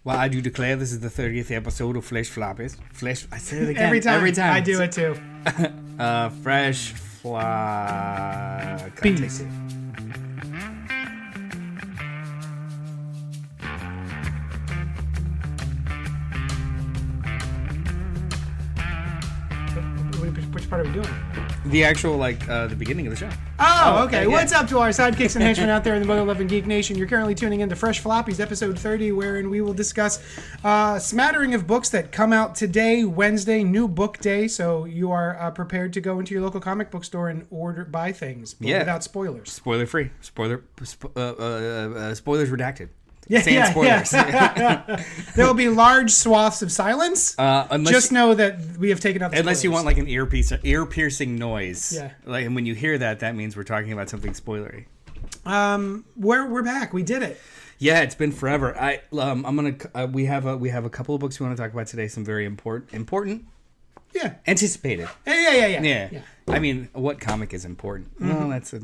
Well, I do declare this is the 30th episode of Fresh Floppies. I say it again. Every time. I do it too. Fresh Floppies. Which part are we doing? The actual, the beginning of the show. Oh, okay. Yeah. What's up to our sidekicks and henchmen out there in the mother-loving Geek Nation? You're currently tuning in to Fresh Floppies, episode 30, wherein we will discuss a smattering of books that come out today, Wednesday, new book day, so you are prepared to go into your local comic book store and buy things, but without spoilers. Spoiler-free. Spoilers redacted. Yeah. Spoilers. There will be large swaths of silence. Just know that we have taken out the unless spoilers. you want like an ear-piercing noise. Yeah. And when you hear that, that means we're talking about something spoilery. We're back. We did it. Yeah, it's been forever. We have a couple of books we want to talk about today. Some very important. Yeah. Anticipated. Yeah. I mean, what comic is important? Mm-hmm. Well, that's a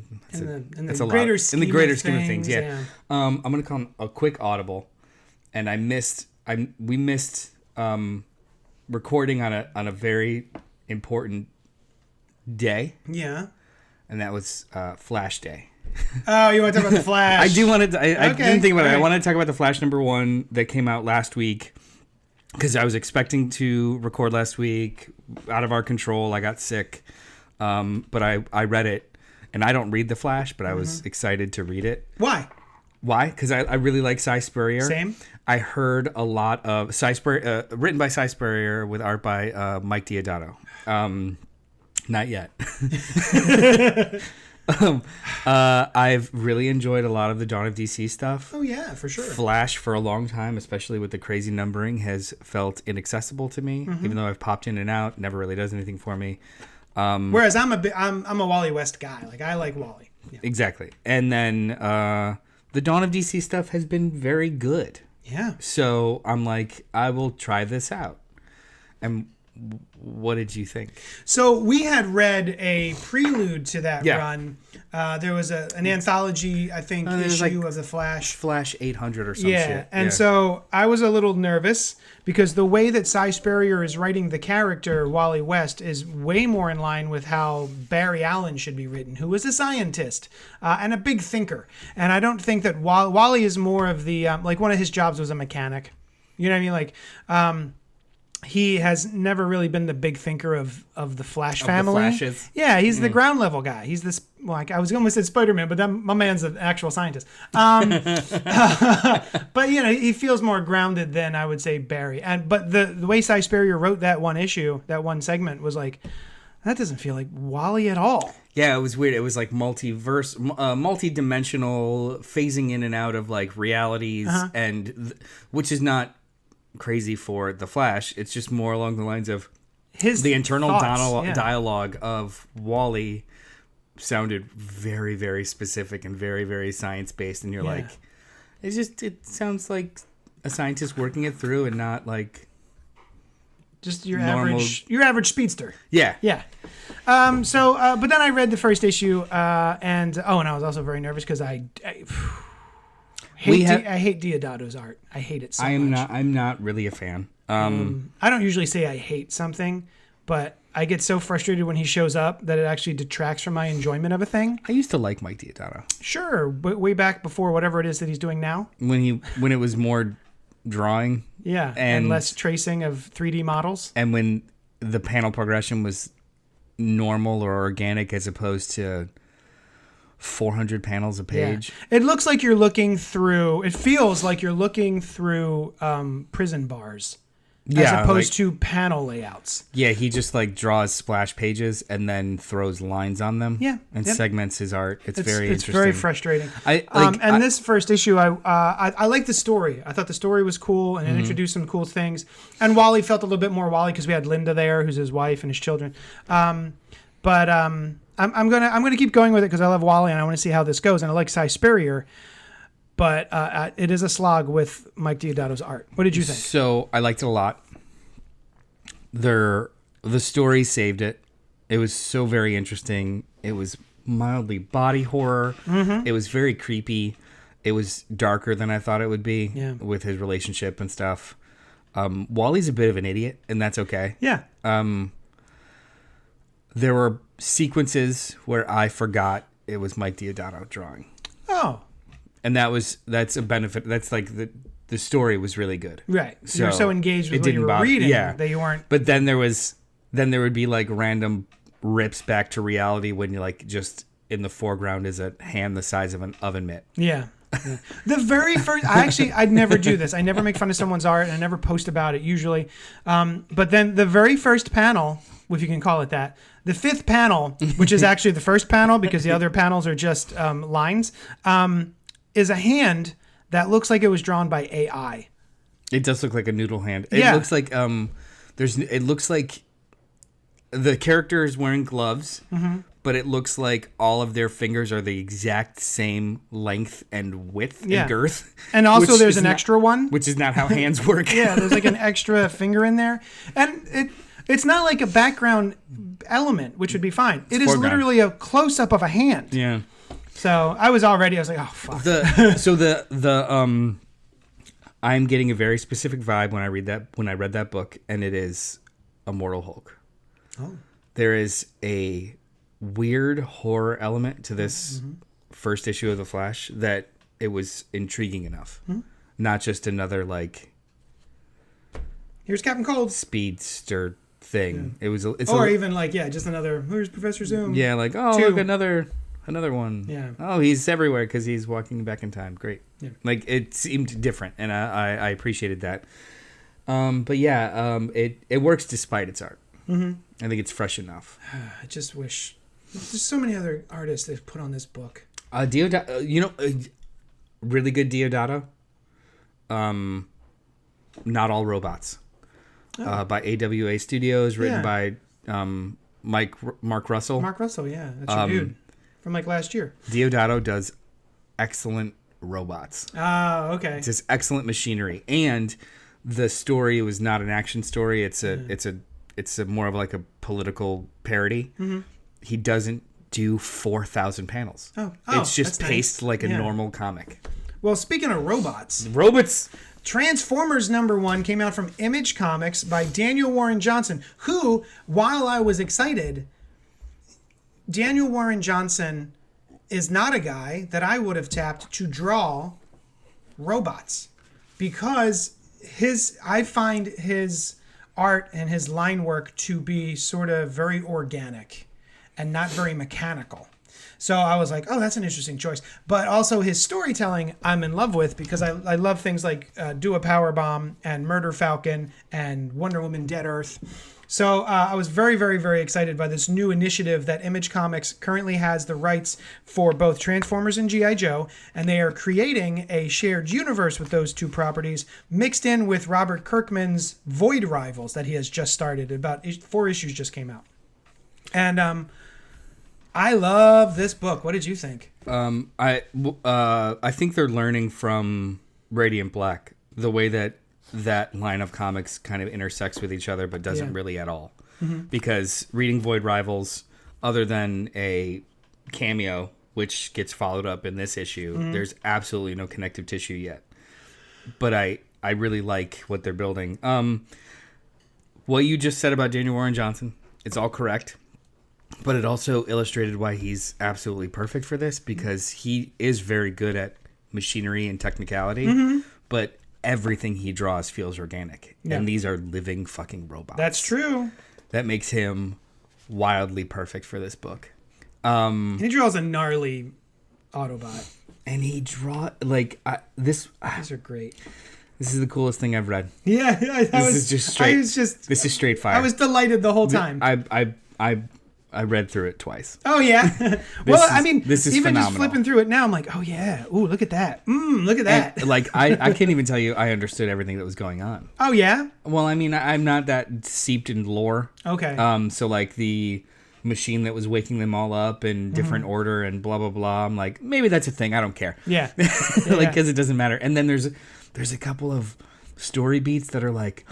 greater lot. scheme In the greater of scheme of things, things, yeah. I'm gonna call a quick audible, and we missed recording on a very important day. Yeah. And that was Flash Day. Oh, you want to talk about the Flash? I do want to. I didn't think about it. Right. I want to talk about the Flash #1 that came out last week. Because I was expecting to record last week, out of our control. I got sick, but I read it, and I don't read The Flash, but I was excited to read it. Why? Because I really like Cy Spurrier. Same. I heard a lot of Cy Spurrier, written by Cy Spurrier with art by Mike Deodato. Not yet. I've really enjoyed a lot of the Dawn of DC stuff. Oh yeah, for sure. Flash for a long time, especially with the crazy numbering, has felt inaccessible to me. Even though I've popped in and out, never really does anything for me. Whereas I'm a Wally West guy. Like I like Wally. Yeah. Exactly. And then the Dawn of DC stuff has been very good. Yeah. So I'm like, I will try this out. And what did you think? So we had read a prelude to that Yeah. run. There was an anthology, I think, issue of the Flash. Flash 800 or some shit. And so I was a little nervous because the way that Cy Spurrier is writing the character Wally West is way more in line with how Barry Allen should be written, who was a scientist and a big thinker. And I don't think that Wally is more of the like one of his jobs was a mechanic. You know what I mean? Like. He has never really been the big thinker of the Flash family. The Flashes. Yeah, he's the ground level guy. He's this, like, I was almost said Spider-Man, but my man's an actual scientist. But, he feels more grounded than I would say Barry. But the way Cy Spurrier wrote that one issue, that one segment, was like, that doesn't feel like Wally at all. Yeah, it was weird. It was like multi-dimensional, phasing in and out of like realities, and which is not crazy for the Flash. It's just more along the lines of the internal dialogue of Wally sounded very, very specific and very, very science-based, and you're like, it sounds like a scientist working it through and not like just your normal, average speedster. Yeah. But then I read the first issue, and I was also very nervous because I hate Deodato's art. I hate it so much. I'm not really a fan. I don't usually say I hate something, but I get so frustrated when he shows up that it actually detracts from my enjoyment of a thing. I used to like Mike Deodato. Sure, but way back before whatever it is that he's doing now. When it was more drawing. Yeah, and less tracing of 3D models. And when the panel progression was normal or organic as opposed to 400 panels a page. Yeah. It looks like you're looking through, it feels like you're looking through prison bars. As opposed to panel layouts. Yeah, he just like draws splash pages and then throws lines on them. Yeah, and segments his art. It's very interesting. It's very frustrating. This first issue, I liked the story. I thought the story was cool and it introduced some cool things. And Wally felt a little bit more Wally because we had Linda there, who's his wife and his children. I'm gonna keep going with it because I love Wally and I want to see how this goes. And I like Cy Spurrier. But it is a slog with Mike Deodato's art. What did you think? So I liked it a lot. The story saved it. It was so very interesting. It was mildly body horror. It was very creepy. it was darker than I thought it would be with his relationship and stuff. Wally's a bit of an idiot, and that's okay. Yeah. There were sequences where I forgot it was Mike Deodato drawing. Oh. And that's a benefit. That's like the story was really good. Right. So you're so engaged with what you were reading that you weren't. But then there would be like random rips back to reality when you like just in the foreground is a hand the size of an oven mitt. Yeah. Yeah. The very first, I'd never do this. I never make fun of someone's art, and I never post about it usually. But then the very first panel, if you can call it that, the fifth panel, which is actually the first panel because the other panels are just lines, is a hand that looks like it was drawn by AI. It does look like a noodle hand. It looks like it looks like the character is wearing gloves. Mm-hmm. But it looks like all of their fingers are the exact same length and width and girth. And also there's an extra one. Which is not how hands work. Yeah, there's like an extra finger in there. And it's not like a background element, which would be fine. It is literally a close-up of a hand. Yeah. So I was like, oh, fuck. I'm getting a very specific vibe when I read that book, and it is Immortal Hulk. Oh. There is a weird horror element to this first issue of The Flash that it was intriguing enough. Mm-hmm. Not just another like here's Captain Cold speedster thing. Yeah. Just another here's Professor Zoom. Yeah, like look another one. Yeah. Oh, he's everywhere because he's walking back in time. Great. Yeah. Like it seemed different, and I appreciated that. But yeah, it works despite its art. Mm-hmm. I think it's fresh enough. I just wish. There's so many other artists they've put on this book. Deodato, really good Deodato. Not All Robots. By AWA Studios, written by Mark Russell. Mark Russell, yeah. That's your dude from like last year. Deodato does excellent robots. Oh, okay. It's just excellent machinery. And the story was not an action story. It's a more of like a political parody. Mm-hmm. He doesn't do 4,000 panels. It's just paced nice. Like a normal comic. Well, speaking of robots. Transformers #1 came out from Image Comics by Daniel Warren Johnson, who, while I was excited, Daniel Warren Johnson is not a guy that I would have tapped to draw robots. Because I find his art and his line work to be sort of very organic and not very mechanical. So I was like, oh, that's an interesting choice. But also his storytelling I'm in love with because I love things like Do a Powerbomb and Murder Falcon and Wonder Woman Dead Earth. So I was very, very, very excited by this new initiative that Image Comics currently has the rights for both Transformers and G.I. Joe, and they are creating a shared universe with those two properties mixed in with Robert Kirkman's Void Rivals that he has just started. About 4 issues just came out. And I love this book. What did you think? I think they're learning from Radiant Black, the way that line of comics kind of intersects with each other, but doesn't really at all. Mm-hmm. Because reading Void Rivals, other than a cameo, which gets followed up in this issue, there's absolutely no connective tissue yet. But I really like what they're building. What you just said about Daniel Warren Johnson, it's all correct. But it also illustrated why he's absolutely perfect for this, because he is very good at machinery and technicality, but everything he draws feels organic. Yeah. And these are living fucking robots. That's true. That makes him wildly perfect for this book. He draws a gnarly Autobot. And he these are great. This is the coolest thing I've read. Yeah, this is straight fire. I was delighted the whole time. I read through it twice. Oh, yeah? This is even phenomenal. Just flipping through it now, I'm like, oh, yeah. Ooh, look at that. Look at that. And, I can't even tell you I understood everything that was going on. Oh, yeah? Well, I'm not that steeped in lore. Okay. So, the machine that was waking them all up in different order and blah, blah, blah. I'm like, maybe that's a thing. I don't care. Yeah. Because it doesn't matter. And then there's a couple of story beats that are like,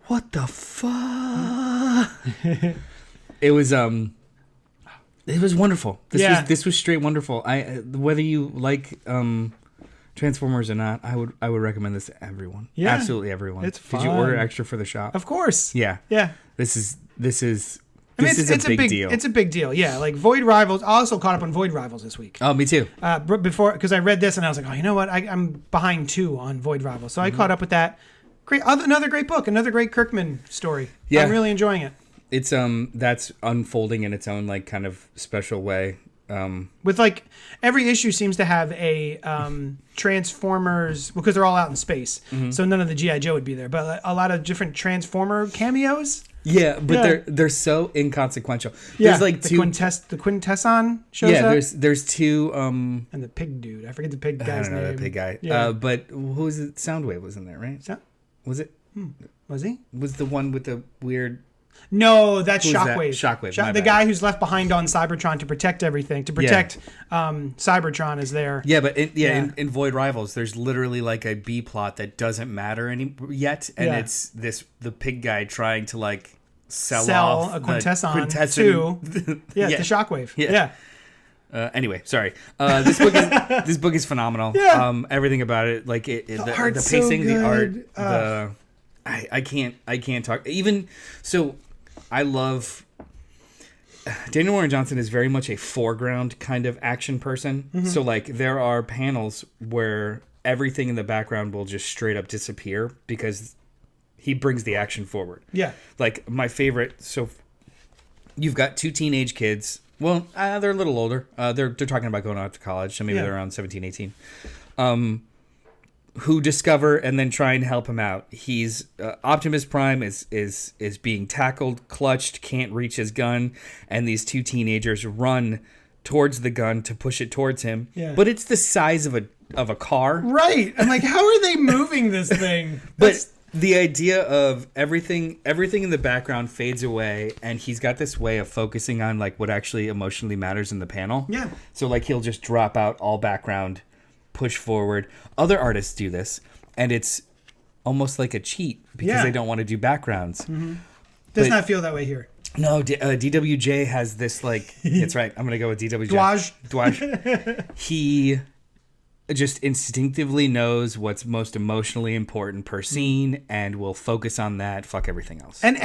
what the fuck? It was wonderful. This was straight wonderful. Whether you like Transformers or not, I would recommend this to everyone. Yeah. Absolutely everyone. It's fun. Did you order extra for the shop? Of course. Yeah. Yeah. This is It's a big deal. It's a big deal. Yeah. Like Void Rivals. I also caught up on Void Rivals this week. Oh, me too. Before, because I read this and I was like, oh, you know what? I'm behind 2 on Void Rivals. So I caught up with that. Another great book. Another great Kirkman story. Yeah. I'm really enjoying it. It's that's unfolding in its own like kind of special way. With like every issue seems to have a Transformers, because they're all out in space, so none of the G.I. Joe would be there, but a lot of different Transformer cameos. Yeah, but they're so inconsequential. Yeah, there's like the two. The Quintesson shows up. There's two. And the pig dude, I forget the pig guy's name. That pig guy. Yeah. But who was it? Soundwave was in there, right? Was it? Was he? Was the one with the weird? No, that's Shockwave. Shockwave. The guy who's left behind on Cybertron to protect everything, to protect Cybertron is there. Yeah, but in Void Rivals, there's literally like a B plot that doesn't matter yet, and it's the pig guy trying to like sell off a Quintesson to to Shockwave. Yeah. Anyway, sorry. This book is phenomenal. Yeah. Everything about it, like the pacing, the art, I can't talk. Even so, I love Daniel Warren Johnson is very much a foreground kind of action person. So like there are panels where everything in the background will just straight up disappear because he brings the action forward. Yeah. Like my favorite. So you've got 2 teenage kids. Well, they're a little older. They're talking about going off to college. So maybe they're around 17, 18. Who discover and then try and help him out. He's Optimus Prime is being tackled, clutched, can't reach his gun, and these 2 teenagers run towards the gun to push it towards him. Yeah. But it's the size of a car. Right. I'm like, how are they moving this thing? But the idea of everything in the background fades away, and he's got this way of focusing on like what actually emotionally matters in the panel. Yeah. So like he'll just drop out all background, push forward. Other artists do this, and it's almost like a cheat because they don't want to do backgrounds. Does not feel that way here. No, DWJ has this like. That's right. I'm gonna go with DWJ. Dwaj. He just instinctively knows what's most emotionally important per scene, and will focus on that. Fuck everything else. And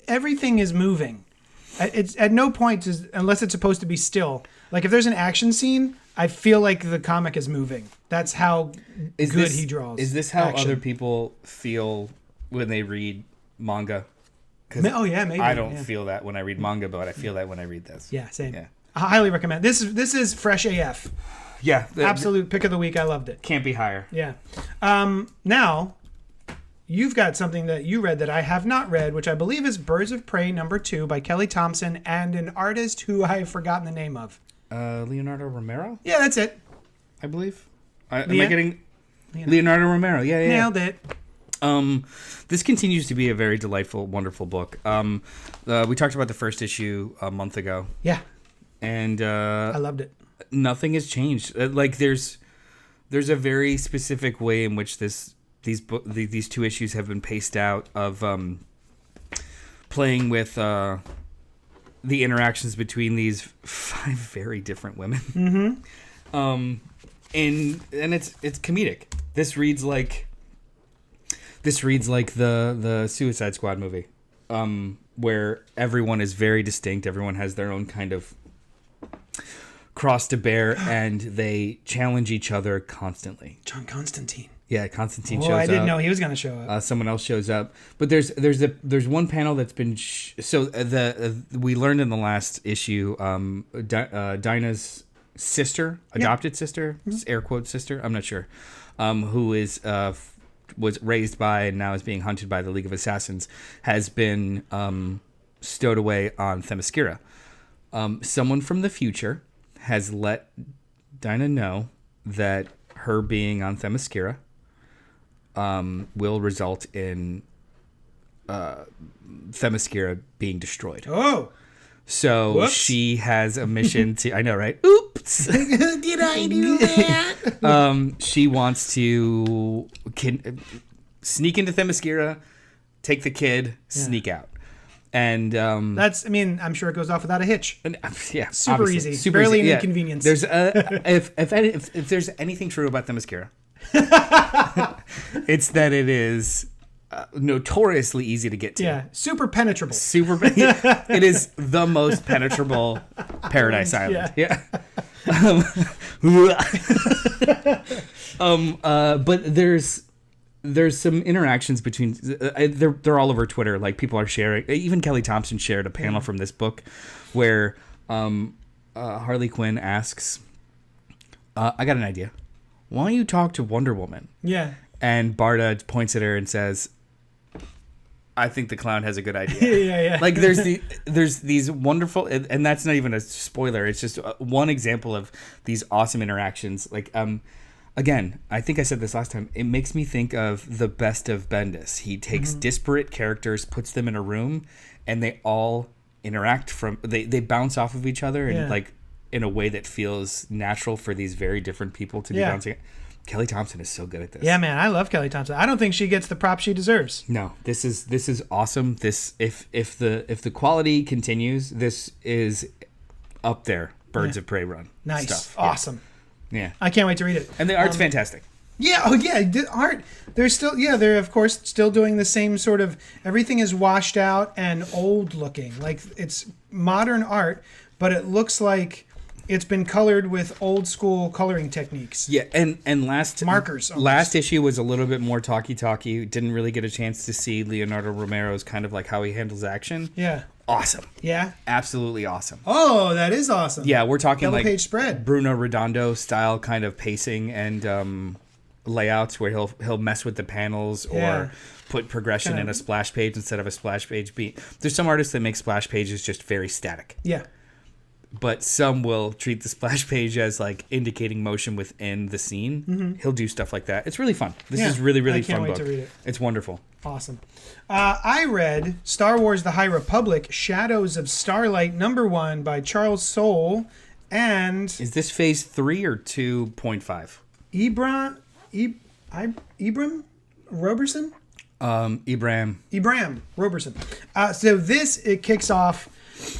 everything is moving. It's at no point unless it's supposed to be still. Like if there's an action scene, I feel like the comic is moving. That's how good he draws. Is this how other people feel when they read manga? Oh yeah, maybe. I don't feel that when I read manga, but I feel that when I read this. Yeah, same. Yeah. I highly recommend. This is fresh AF. Yeah. Absolute pick of the week. I loved it. Can't be higher. Yeah. Now, you've got something that you read that I have not read, which I believe is Birds of Prey #2 by Kelly Thompson and an artist who I've forgotten the name of. Leonardo Romero? Yeah, that's it. I believe. Am I getting Leonardo Romero? Yeah. Nailed it. This continues to be a very delightful, wonderful book. We talked about the first issue a month ago. Yeah. And I loved it. Nothing has changed. Like there's a very specific way in which these 2 issues have been paced out of playing with the interactions between these 5 very different women. And it's comedic. This reads like the Suicide Squad movie, where everyone is very distinct. Everyone has their own kind of cross to bear, and they challenge each other constantly. John Constantine. Yeah, Constantine shows up. I didn't know he was going to show up. Someone else shows up, but there's one panel that's been we learned in the last issue, Dinah's sister, adopted sister, air quote sister, I'm not sure, who is was raised by and now is being hunted by the League of Assassins, has been stowed away on Themyscira. Someone from the future has let Dinah know that her being on Themyscira will result in Themyscira being destroyed. Oh. So whoops. She has a mission to... I know, right? Oops. Did I do that? She wants to sneak into Themyscira, take the kid, sneak out. And I'm sure it goes off without a hitch. Yeah, super easy, super barely an inconvenience. There's if there's anything true about the mascara, it's that it is notoriously easy to get to. Yeah, super penetrable. It is the most penetrable Paradise Island. Yeah. But there's some interactions between they're all over Twitter. Like people are sharing. Even Kelly Thompson shared a panel from this book where Harley Quinn asks, "I got an idea. Why don't you talk to Wonder Woman?" Yeah. And Barda points at her and says, "I think the clown has a good idea." Yeah. Like there's these wonderful, and that's not even a spoiler. It's just one example of these awesome interactions. Like again, I think I said this last time. It makes me think of the best of Bendis. He takes disparate characters, puts them in a room, and they all interact they bounce off of each other and like in a way that feels natural for these very different people to be bouncing. Kelly Thompson is so good at this. Yeah, man, I love Kelly Thompson. I don't think she gets the prop she deserves. No, this is awesome. This if the quality continues, this is up there. Birds of Prey run. Nice, stuff. Awesome. Yeah, I can't wait to read it. And the art's fantastic. Yeah, the art. They're of course still doing the same sort of. Everything is washed out and old looking. Like it's modern art, but it looks like it's been colored with old school coloring techniques. Yeah, and markers. Almost. Last issue was a little bit more talky. Didn't really get a chance to see Leonardo Romero's kind of like how he handles action. Yeah. Awesome. Yeah. Absolutely awesome. Oh, that is awesome. Yeah, we're talking Double like page spread. Bruno Redondo style kind of pacing and layouts where he'll mess with the panels or put progression in a splash page instead of a splash page beat. There's some artists that make splash pages just very static. Yeah. But some will treat the splash page as like indicating motion within the scene. Mm-hmm. He'll do stuff like that. It's really fun. This is really, really fun book. I can't wait to read it. It's wonderful. Awesome. I read Star Wars The High Republic, Shadows of Starlight, #1 by Charles Soule. And... Is this phase 3 or 2.5? Ibram Roberson? Ibram Roberson. So it kicks off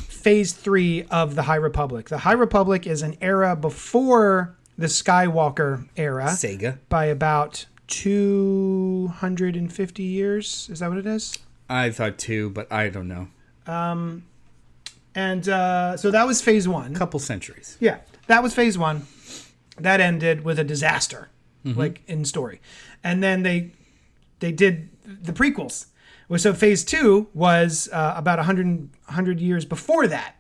phase 3 of the High Republic. The High Republic is an era before the Skywalker era. Sega. By about 250 years. Is that what it is? I thought 2, but I don't know. So that was phase 1. Couple centuries. Yeah. That was phase 1. That ended with a disaster, like in story. And then they did the prequels. So phase 2 was about 100 years before that,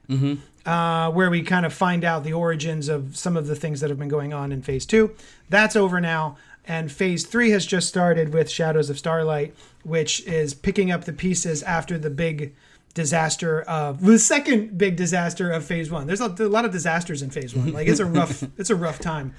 where we kind of find out the origins of some of the things that have been going on in phase 2. That's over now. And phase 3 has just started with Shadows of Starlight, which is picking up the pieces after the second big disaster of phase 1. There's a lot of disasters in phase 1. Like it's a rough time,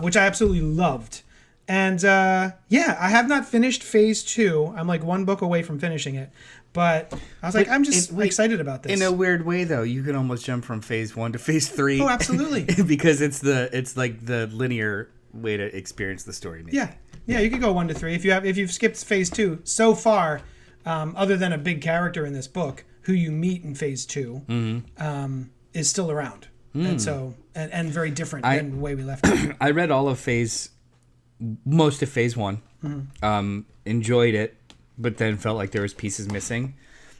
which I absolutely loved. And I have not finished phase 2. I'm like one book away from finishing it. But I was like, I'm just excited about this. In a weird way, though, you can almost jump from phase 1 to phase 3. Oh, absolutely. Because it's like the linear way to experience the story. Maybe. Yeah, you could go 1 to 3 if you've skipped phase 2 so far. Other than a big character in this book who you meet in phase 2, is still around, and so and very different than the way we left it. I read most of phase 1, enjoyed it, but then felt like there was pieces missing.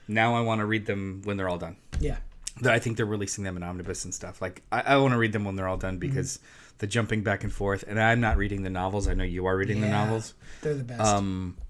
Now I want to read them when they're all done. Yeah, I think they're releasing them in omnibus and stuff. Like I want to read them when they're all done because the jumping back and forth. And I'm not reading the novels. I know you are reading the novels. They're the best.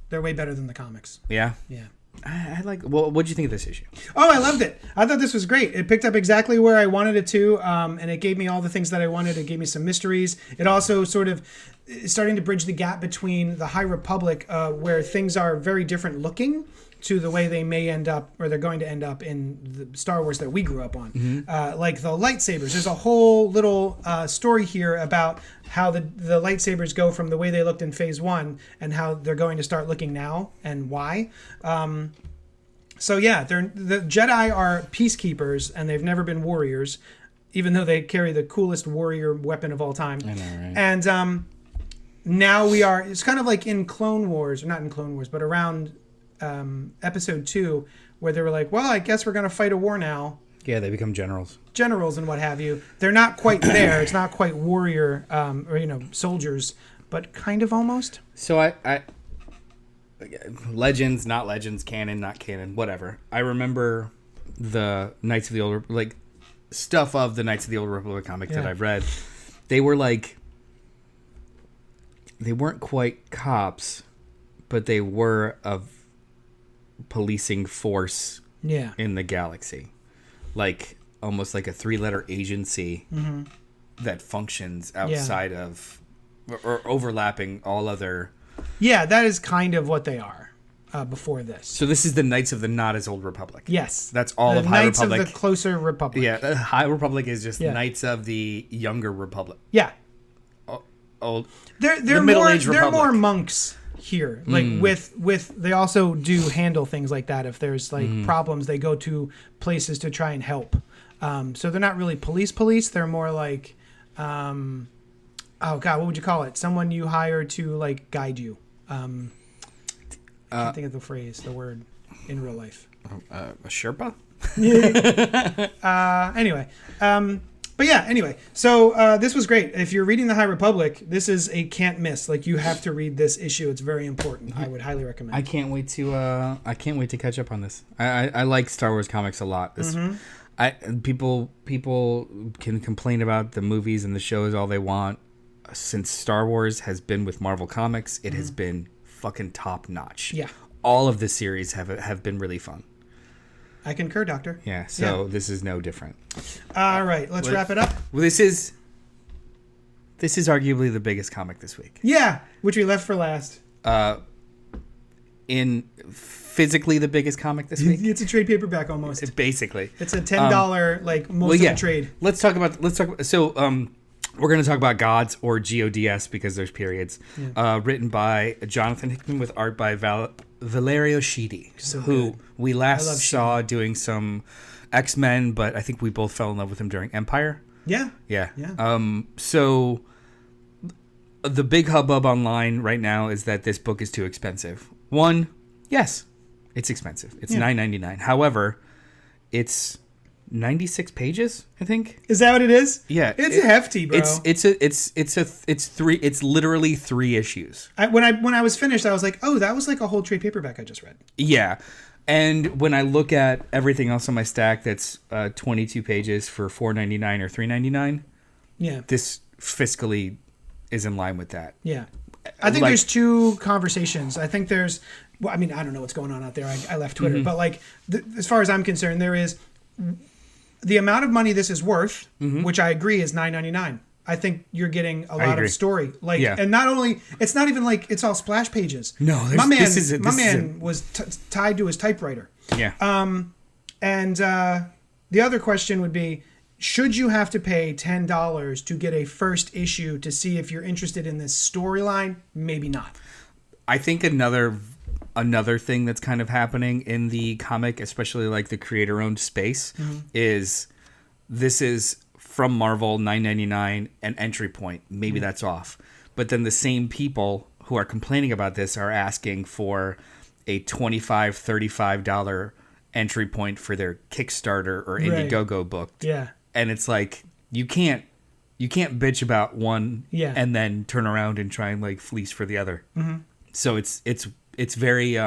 They're way better than the comics. Yeah? Yeah. I like... Well, what did you think of this issue? Oh, I loved it. I thought this was great. It picked up exactly where I wanted it to, and it gave me all the things that I wanted. It gave me some mysteries. It also sort of is starting to bridge the gap between the High Republic, where things are very different looking, to the way they may end up, or they're going to end up in the Star Wars that we grew up on. Like the lightsabers. There's a whole little story here about how the lightsabers go from the way they looked in phase 1 and how they're going to start looking now and why. The Jedi are peacekeepers and they've never been warriors, even though they carry the coolest warrior weapon of all time. I know, right? And now it's kind of like in Clone Wars, or not in Clone Wars, but around episode 2, where they were like, well, I guess we're going to fight a war now. Yeah, they become generals and what have you. They're not quite there. It's not quite warrior or soldiers, but kind of almost. So I legends, not legends, canon, not canon, whatever. I remember the Knights of the Old stuff of the Knights of the Old Republic comic that I've read. They were they weren't quite cops, but they were a policing force in the galaxy. Almost like a 3-letter agency that functions outside of or overlapping all other. Yeah, that is kind of what they are before this. So this is the Knights of the not as old Republic. Yes. That's all of High Knights Republic. Knights of the closer Republic. Yeah, High Republic is just Knights of the younger Republic. Yeah. Old. They're middle-aged Republic. They're more monks here. With they also do handle things like that. If there's problems, they go to places to try and help. So they're not really police. They're more like, oh God, what would you call it? Someone you hire to guide you. I can't think of the word in real life. A Sherpa? Anyway. Anyway. So this was great. If you're reading the High Republic, this is a can't miss. You have to read this issue. It's very important. I would highly recommend. I can't wait to catch up on this. I like Star Wars comics a lot. People can complain about the movies and the shows all they want. Since Star Wars has been with Marvel Comics, it has been fucking top notch. Yeah. All of the series have been really fun. I concur, Doctor. Yeah, so this is no different. All right, let's wrap it up. Well, this is arguably the biggest comic this week. Yeah, which we left for last. In physically the biggest comic this week. It's a trade paperback almost. Basically. It's a $10 most of the trade. Let's talk about so we're going to talk about G.O.D.S or G.O.D.S because there's periods. Written by Jonathan Hickman with art by Valerio Schiti, who we last saw doing some X-Men, but I think we both fell in love with him during Empire. Yeah. So the big hubbub online right now is that this book is too expensive. One, yes, it's expensive. It's $9.99. However, it's 96 pages, I think. Is that what it is? Yeah, it's hefty, bro. It's literally 3 issues. When I was finished, I was like, oh, that was like a whole trade paperback I just read. Yeah, and when I look at everything else on my stack, that's 22 pages for $4.99 or $3.99. Yeah, this fiscally is in line with that. Yeah, I think there's 2 conversations. I think there's, well, I mean, I don't know what's going on out there. I left Twitter, but as far as I'm concerned, there is. The amount of money this is worth, which I agree is $9.99. I think you're getting a lot of story. And not only, it's not even it's all splash pages. No, my man was tied to his typewriter. Yeah. And the other question would be, should you have to pay $10 to get a first issue to see if you're interested in this storyline? Maybe not. I think another thing that's kind of happening in the comic, especially the creator-owned space, is this is from Marvel, $9.99, an entry point. Maybe that's off. But then the same people who are complaining about this are asking for a $25, $35 entry point for their Kickstarter or Indiegogo book. Yeah. And it's you can't bitch about one and then turn around and try and fleece for the other. So it's very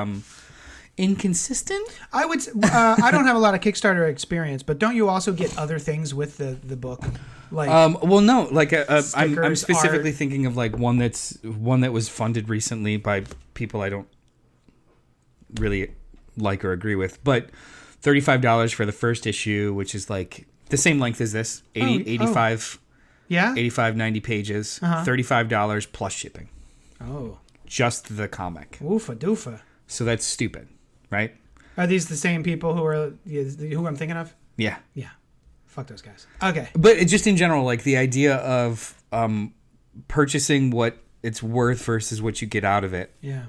inconsistent. I would. I don't have a lot of Kickstarter experience, but don't you also get other things with the book? Well, no. Stickers, I'm specifically art. thinking of one that was funded recently by people I don't really like or agree with, but $35 for the first issue, which is the same length as this, 85. Yeah. 85, 90 pages, $35 plus shipping. Oh. Just the comic. Oofa doofa. So that's stupid, right? Are these the same people who I'm thinking of? Yeah. Yeah. Fuck those guys. Okay. But just in general, the idea of purchasing what it's worth versus what you get out of it. Yeah.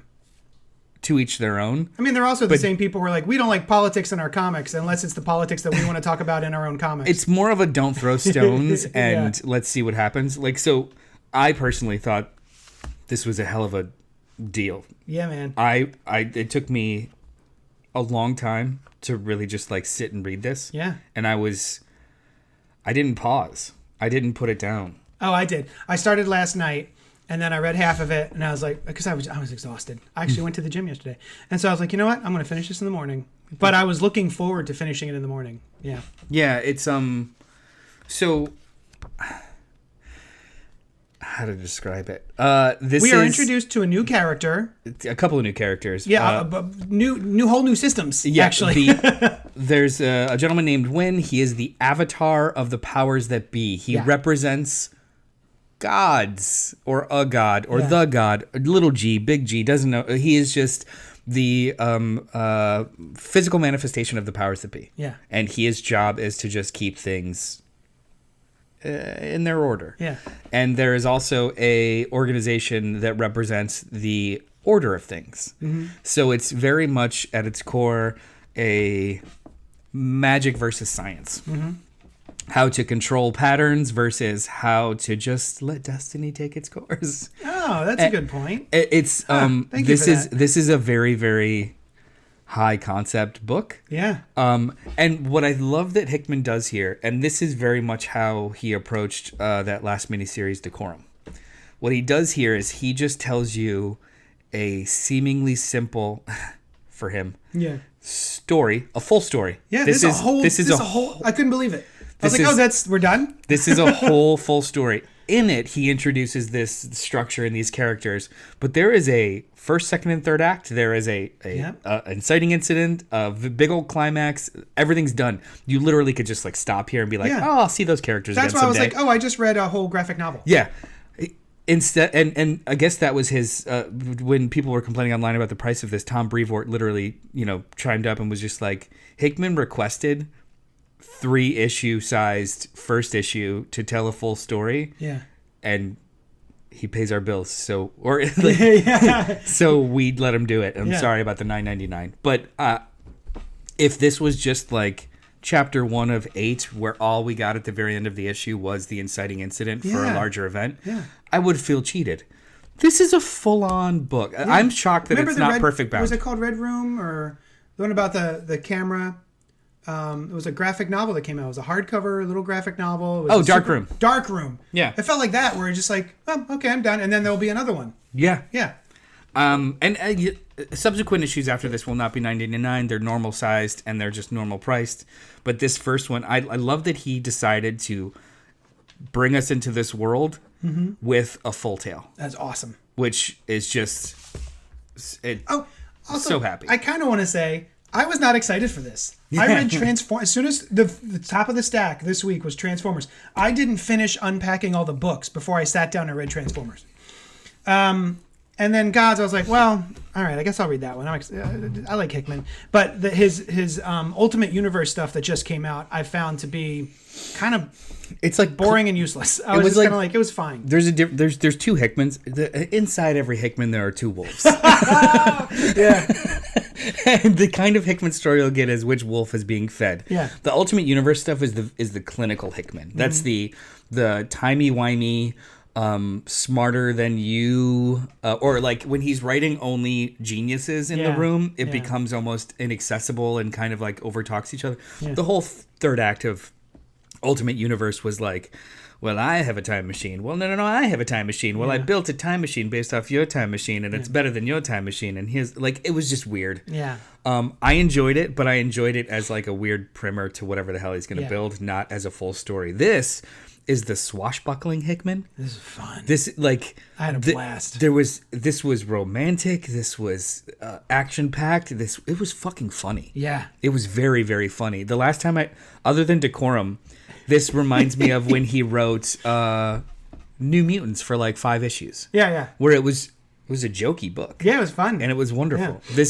To each their own. I mean, they're also the same people who are we don't like politics in our comics unless it's the politics that we want to talk about in our own comics. It's more of a don't throw stones and let's see what happens. So I personally thought this was a hell of a deal. Yeah, man. It took me a long time to really just like sit and read this. Yeah. And I didn't pause. I didn't put it down. Oh, I did. I started last night, and then I read half of it, and I was like, because I was exhausted. I actually went to the gym yesterday, and so I was like, you know what? I'm going to finish this in the morning. But I was looking forward to finishing it in the morning. Yeah. Yeah, it's so how to describe it? We are introduced to a new character. A couple of new characters. Yeah, whole new systems. Yeah, actually. There's a gentleman named Wynn. He is the avatar of the powers that be. He represents gods or a god or the god. Little G, big G, doesn't know. He is just the physical manifestation of the powers that be. Yeah. And his job is to just keep things in their order. Yeah. And there is also a organization that represents the order of things. Mm-hmm. So it's very much at its core a magic versus science. Mm-hmm. How to control patterns versus how to just let destiny take its course. Oh, that's a good point. It's this is a very, very high concept book. Yeah. And what I love that Hickman does here, and this is very much how he approached that last miniseries Decorum. What he does here is he just tells you a seemingly simple, for him, story, a full story. Yeah, this is a whole. I couldn't believe it. I was like, we're done? This is a whole full story. In it, he introduces this structure and these characters, but there is a first, second, and third act. There is a inciting incident, a big old climax. Everything's done. You literally could just like stop here and be like, I'll see those characters again someday. That's why I was like, I just read a whole graphic novel. Yeah. Instead, and I guess that was his, when people were complaining online about the price of this, Tom Brevoort literally, chimed up and was just like, Hickman requested 3-issue sized first issue to tell a full story. Yeah. And he pays our bills. So so we'd let him do it. I'm sorry about the $9.99. But if this was just like chapter 1 of 8, where all we got at the very end of the issue was the inciting incident for a larger event, I would feel cheated. This is a full-on book. Yeah. I'm shocked that it's not perfect bound. Was it called Red Room, or the one about the camera? It was a graphic novel that came out. It was a hardcover little graphic novel. It was Dark Room. Dark Room. Yeah. It felt like that, where you're just like, oh, okay, I'm done. And then there'll be another one. Yeah. Yeah. And subsequent issues after this will not be $9.99. They're normal sized and they're just normal priced. But this first one, I love that he decided to bring us into this world with a full tale. That's awesome. Which is just, also, so happy. I kind of want to say, I was not excited for this. I read Transformers. As soon as the top of the stack this week was Transformers, I didn't finish unpacking all the books before I sat down and read Transformers. And then G.O.D.S, I was like, well, all right, I guess I'll read that one. I like Hickman. But his Ultimate Universe stuff that just came out, I found to be kind of it's like boring and useless. I was just kind of like, it was fine. There's two Hickmans. Inside every Hickman, there are two wolves. Yeah. And the kind of Hickman story you'll get is which wolf is being fed. Yeah. The Ultimate Universe stuff is the clinical Hickman. That's the timey-wimey, smarter than you, or like when he's writing only geniuses in the room, it becomes almost inaccessible and kind of like overtalks each other. Yeah. The whole third act of Ultimate Universe was like, well, I have a time machine. Well, no, I have a time machine. Well, I built a time machine based off your time machine, and it's better than your time machine. And it was just weird. Yeah. I enjoyed it, but I enjoyed it as like a weird primer to whatever the hell he's going to build, not as a full story. This is the swashbuckling Hickman. This is fun. I had a blast. This was romantic. This was action packed. It was fucking funny. Yeah. It was very, very funny. The last time other than Decorum, this reminds me of when he wrote New Mutants for like 5 issues. Yeah. Where it was a jokey book. Yeah, it was fun. And it was wonderful. Yeah.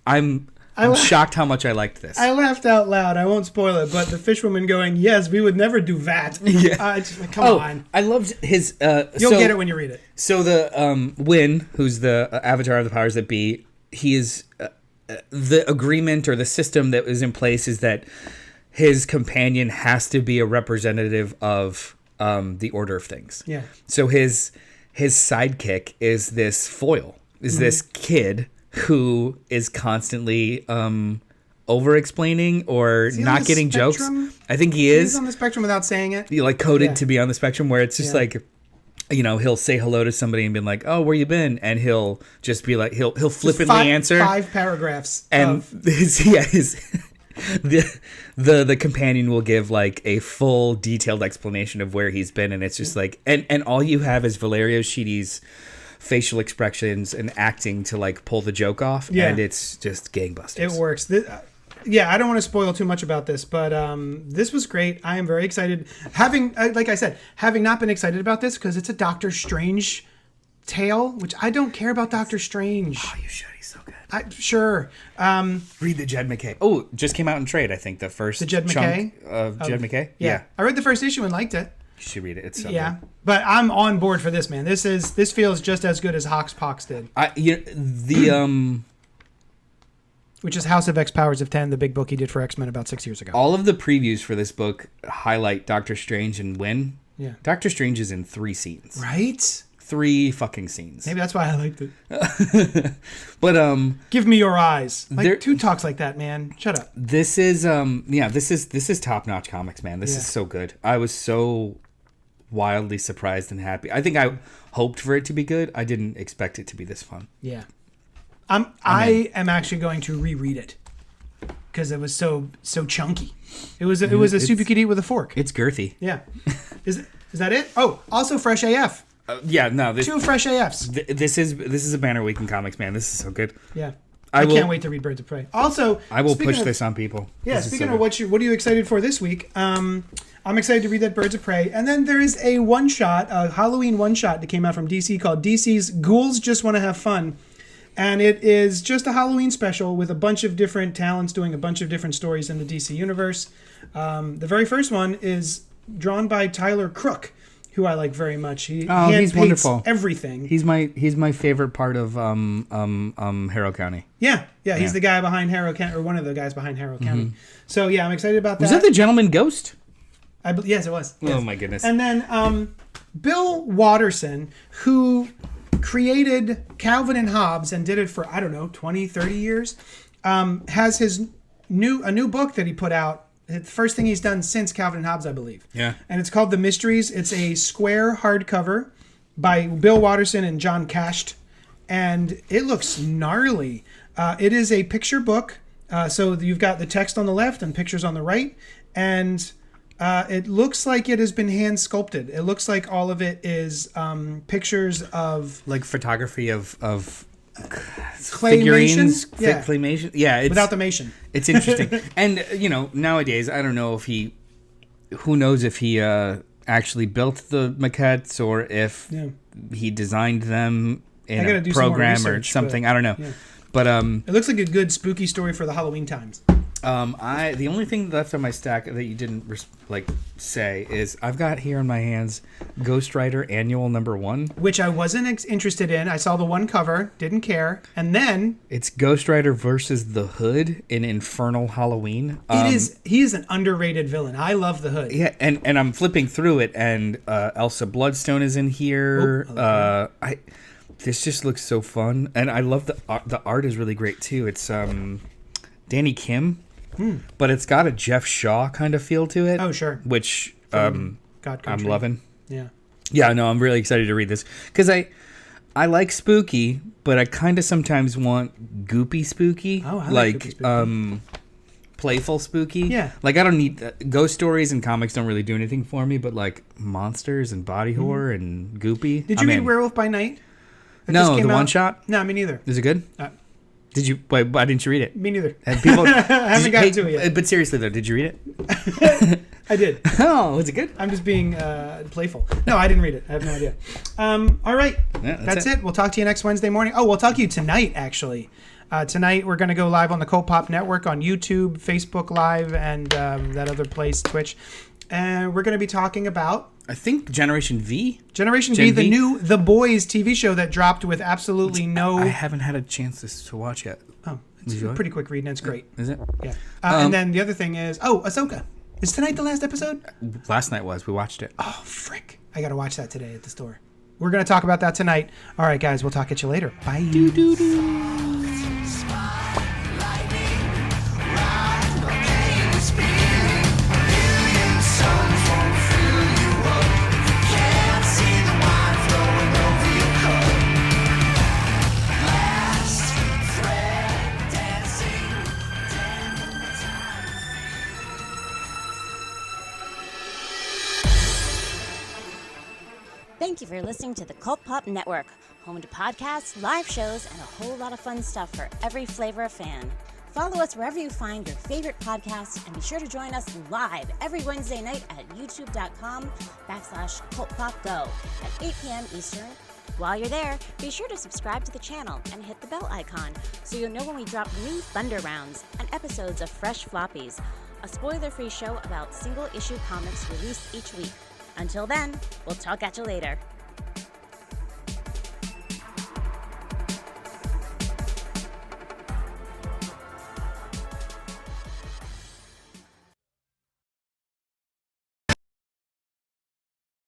I'm shocked how much I liked this. I laughed out loud. I won't spoil it, but the fishwoman going, yes, we would never do that. Yeah. Come on. I loved his... You'll get it when you read it. So the Wynn, who's the avatar of the powers that be, he is... the agreement or the system that is in place is that his companion has to be a representative of the order of things. Yeah. So his sidekick is this foil, this kid who is constantly over-explaining or not getting jokes. I think he is. He's on the spectrum without saying it. He like coded to be on the spectrum where it's just like, you know, he'll say hello to somebody and be like, "Oh, where you been?" And he'll just be like, he'll flippantly answer 5 paragraphs, and the companion will give like a full detailed explanation of where he's been, and it's just like, and all you have is Valerio Sheedy's facial expressions and acting to like pull the joke off, and it's just gangbusters. It works. I don't want to spoil too much about this, but this was great. I am very excited. Having, like I said, having not been excited about this because it's a Doctor Strange tale, which I don't care about Doctor Strange. Oh, you should. He's so good. Sure. Read the Jed MacKay. Oh, just came out in trade, I think. The first Jed chunk of Jed MacKay. Yeah. I read the first issue and liked it. You should read it. It's so good. But I'm on board for this, man. This feels just as good as Hoxpox did. Which is House of X Powers of 10, the big book he did for X-Men about 6 years ago. All of the previews for this book highlight Doctor Strange and Wynn. Yeah. Doctor Strange is in 3 scenes. Right? 3 fucking scenes. Maybe that's why I liked it. But give me your eyes. Like, who talks like that, man? Shut up. This is this is top-notch comics, man. This is so good. I was so wildly surprised and happy. I think I hoped for it to be good. I didn't expect it to be this fun. Yeah. I am actually going to reread it because it was so chunky. It was a soup you could eat with a fork. It's girthy. Yeah. Is that it? Oh, also Fresh AF. 2 Fresh AFs. This is a banner week in comics, man. This is so good. Yeah. I can't wait to read Birds of Prey. Also, I will push this on people. Yeah, speaking of what are you excited for this week? I'm excited to read that Birds of Prey. And then there is a Halloween one-shot that came out from DC called DC's Ghouls Just Want to Have Fun. And it is just a Halloween special with a bunch of different talents doing a bunch of different stories in the DC universe. The very first one is drawn by Tyler Crook, who I like very much. He's wonderful. Everything. He's my favorite part of Harrow County. Yeah. He's the guy behind Harrow County, or one of the guys behind Harrow County. So I'm excited about that. Was that the Gentleman Ghost? Yes, it was. Yes. Oh my goodness. And then Bill Watterson, who created Calvin and Hobbes and did it for 20, 30 years, has a new book that he put out. The first thing he's done since Calvin and Hobbes, I believe. Yeah. And it's called The Mysteries. It's a square hardcover by Bill Watterson and John Casht, and it looks gnarly. It is a picture book, so you've got the text on the left and pictures on the right, and it looks like it has been hand sculpted. It looks like all of it is pictures of like photography of figurines. Claymation. Yeah, without the mation. It's interesting. And nowadays I don't know if who knows if he actually built the maquettes or if he designed them in a program or something. I don't know. Yeah. But it looks like a good spooky story for the Halloween times. The only thing left on my stack that you didn't say is I've got here in my hands Ghost Rider Annual #1, which I wasn't interested in. I saw the one cover, didn't care, and then it's Ghost Rider versus the Hood in Infernal Halloween. He is an underrated villain. I love the Hood. Yeah, and I'm flipping through it, and Elsa Bloodstone is in here. This just looks so fun, and I love the art is really great too. It's Danny Kim. But it's got a Jeff Shaw kind of feel to it. Oh, sure. Which I'm loving. Yeah. Yeah, no, I'm really excited to read this. Because I like spooky, but I kind of sometimes want goopy spooky. Oh, I like goopy spooky. Playful spooky. Yeah. Like, I don't need... ghost stories and comics don't really do anything for me, but, like, monsters and body horror and goopy. Did you read Werewolf by Night? No, the one-shot? No, me neither. Is it good? Did you? Why didn't you read it? Me neither. And people, I haven't gotten to it yet. But seriously though, did you read it? I did. Oh, was it good? I'm just being playful. No, I didn't read it. I have no idea. All right. Yeah, that's it. We'll talk to you next Wednesday morning. Oh, we'll talk to you tonight, actually. Tonight, we're going to go live on the CultPop Network on YouTube, Facebook Live, and that other place, Twitch. And we're going to be talking about... I think Generation V? Generation V, the new The Boys TV show that dropped with absolutely no... I haven't had a chance to watch yet. Oh, it's a pretty quick read, and it's great. Is it? Yeah. And then the other thing is... Oh, Ahsoka. Is tonight the last episode? Last night was. We watched it. Oh, frick. I got to watch that today at the store. We're going to talk about that tonight. All right, guys. We'll talk at you later. Bye. Doo-doo-doo. Thank you for listening to the CultPop Network, home to podcasts, live shows, and a whole lot of fun stuff for every flavor of fan. Follow us wherever you find your favorite podcasts, and be sure to join us live every Wednesday night at youtube.com/CultPopGo at 8 p.m. Eastern. While you're there, be sure to subscribe to the channel and hit the bell icon so you'll know when we drop new Thunder Rounds and episodes of Fresh Floppies, a spoiler-free show about single-issue comics released each week. Until then, we'll talk at you later.